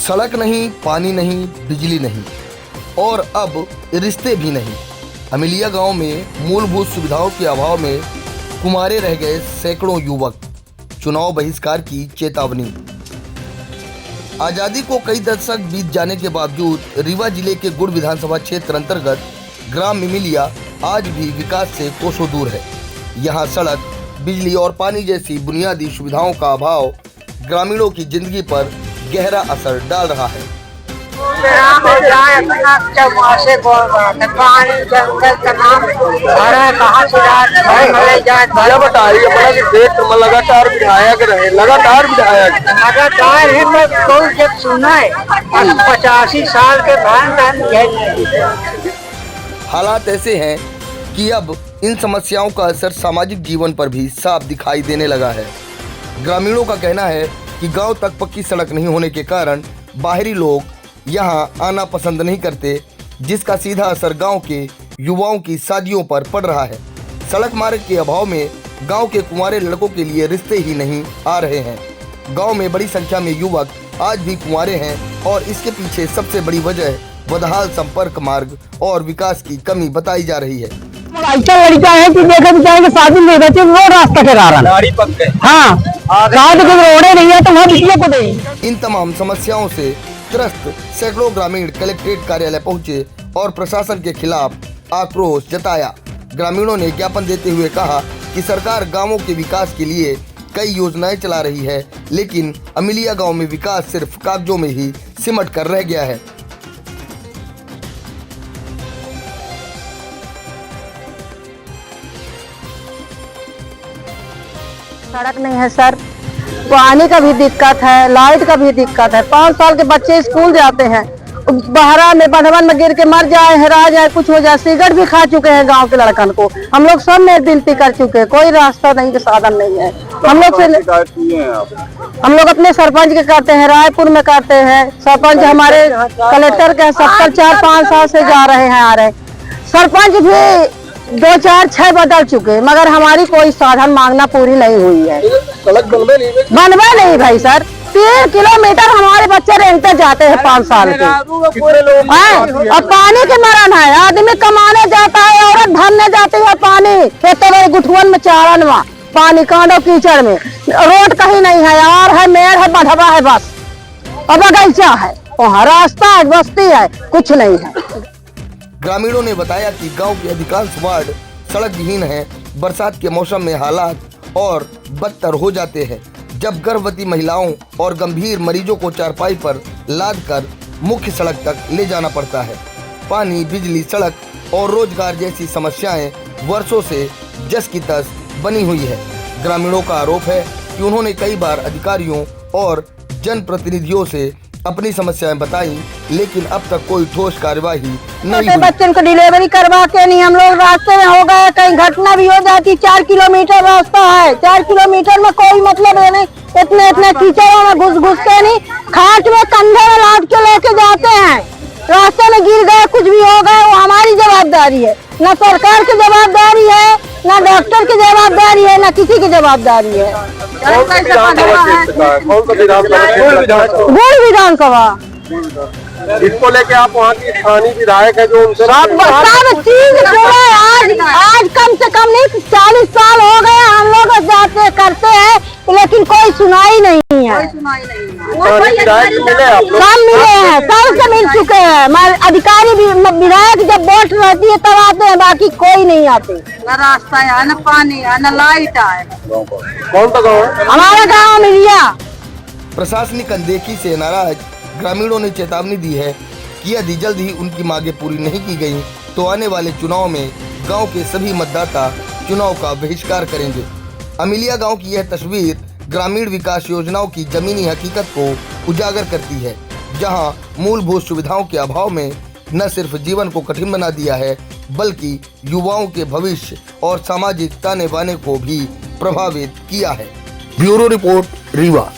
सड़क नहीं, पानी नहीं, बिजली नहीं और अब रिश्ते भी नहीं। अमिलिया गांव में मूलभूत सुविधाओं के अभाव में कुंवारे रह गए सैकड़ों युवक। चुनाव बहिष्कार की चेतावनी। आज़ादी को कई दशक बीत जाने के बावजूद रीवा जिले के गुड़ विधानसभा क्षेत्र अंतर्गत ग्राम अमिलिया आज भी विकास से कोसों दूर है। यहाँ सड़क, बिजली और पानी जैसी बुनियादी सुविधाओं का अभाव ग्रामीणों की जिंदगी पर गहरा असर डाल रहा है। पानी जंगल का नाम कहाँ से लगातार विधायक रहे, लगातार ही मैं कोई जब सुना है 85 साल के बाद। हालात ऐसे हैं कि अब इन समस्याओं का असर सामाजिक जीवन पर भी साफ दिखाई देने लगा है। ग्रामीणों का कहना है कि गांव तक पक्की सड़क नहीं होने के कारण बाहरी लोग यहां आना पसंद नहीं करते, जिसका सीधा असर गांव के युवाओं की शादियों पर पड़ रहा है। सड़क मार्ग के अभाव में गांव के कुंवारे लड़कों के लिए रिश्ते ही नहीं आ रहे हैं। गांव में बड़ी संख्या में युवक आज भी कुंवारे हैं और इसके पीछे सबसे बड़ी वजह बदहाल संपर्क मार्ग और विकास की कमी बताई जा रही है। ऐसा लड़का है कि देखा जाएंगे शादी नहीं रहती, वो रास्ता के रहा हाँ रोडे नहीं है तो वहाँ बिजली को नहीं। इन तमाम समस्याओं से त्रस्त सैकड़ों ग्रामीण कलेक्ट्रेट कार्यालय पहुंचे और प्रशासन के खिलाफ आक्रोश जताया। ग्रामीणों ने ज्ञापन देते हुए कहा कि सरकार गांवों के विकास के लिए कई योजनाएं चला रही है, लेकिन अमिलिया गांव में विकास सिर्फ कागजों में ही सिमट कर रह गया है। सड़क नहीं है सर, पानी का भी दिक्कत है, लाइट का भी दिक्कत है। 5 साल के बच्चे स्कूल जाते हैं, बहरा में बंधवन में गिर के मर जाए, हेरा जाए, कुछ हो जाए। सिगरेट भी खा चुके हैं गांव के लड़कन को। हम लोग सब में विनती कर चुके हैं, कोई रास्ता नहीं के साधन नहीं है। हम लोग अपने सरपंच के करते हैं, रायपुर में करते हैं। सरपंच हमारे कलेक्टर के 4-5 साल से जा रहे हैं, आ रहे। सरपंच भी 2-4-6 बदल चुके, मगर हमारी कोई साधन मांगना पूरी नहीं हुई है। सड़क बनवे नहीं भाई सर। 3 किलोमीटर हमारे बच्चे रेंगते जाते हैं 5 साल के। और पानी के मरण है, आदमी कमाने जाता है, औरत भरने जाती है पानी खेतों में, गुठुअन में, चारण में, पानी कांडो कीचड़ में। रोड कहीं नहीं है, और है मेड़ है, बढ़वा है बस, और बगीचा है, वहाँ रास्ता है, बस्ती है, कुछ नहीं है। ग्रामीणों ने बताया कि गांव के अधिकांश वार्ड सड़क विहीन हैं। बरसात के मौसम में हालात और बदतर हो जाते हैं, जब गर्भवती महिलाओं और गंभीर मरीजों को चारपाई पर लादकर मुख्य सड़क तक ले जाना पड़ता है। पानी, बिजली, सड़क और रोजगार जैसी समस्याएं वर्षों से जस की तस बनी हुई है। ग्रामीणों का आरोप है कि उन्होंने कई बार अधिकारियों और जनप्रतिनिधियों से अपनी समस्याएं बताई, लेकिन अब तक कोई ठोस कार्यवाही नहीं हुई। बच्चों को डिलीवरी करवा के नहीं, हम लोग रास्ते में हो गए, कहीं घटना भी हो जाती। 4 किलोमीटर रास्ता है, 4 किलोमीटर में कोई मतलब है नहीं। इतने कीचड़ों में घुस के नहीं, खाट में कंधे में लाद के लेके जाते हैं। रास्ते में गिर गए, कुछ भी हो गए, वो हमारी जवाबदारी है। न सरकार की जवाबदारी है, न डॉक्टर की जवाबदारी है, न किसी की जवाबदारी है। गुड़ विधानसभा। इसको लेके आप वहाँ की स्थानीय विधायक है जो उनसे सब चीज आज कम से कम नहीं 40 साल हो गए हम लोग जाते करते हैं, लेकिन कोई सुनाई नहीं है। सब मिले हैं, सबसे मिल चुके हैं। अधिकारी भी, विधायक जब वोट रहती है तब आते हैं, बाकी कोई नहीं आते। न रास्ता है, न पानी है, न लाइट है। कौन सा गाँव है? हमारा गाँव अमिलिया। प्रशासनिक अनदेखी से नाराज ग्रामीणों ने चेतावनी दी है कि यदि जल्द ही उनकी मांगें पूरी नहीं की गई तो आने वाले चुनाव में गांव के सभी मतदाता चुनाव का बहिष्कार करेंगे। अमिलिया गांव की यह तस्वीर ग्रामीण विकास योजनाओं की जमीनी हकीकत को उजागर करती है, जहां मूलभूत सुविधाओं के अभाव में न सिर्फ जीवन को कठिन बना दिया है, बल्कि युवाओं के भविष्य और सामाजिक ताने बाने को भी प्रभावित किया है। Bureau report, Rewa.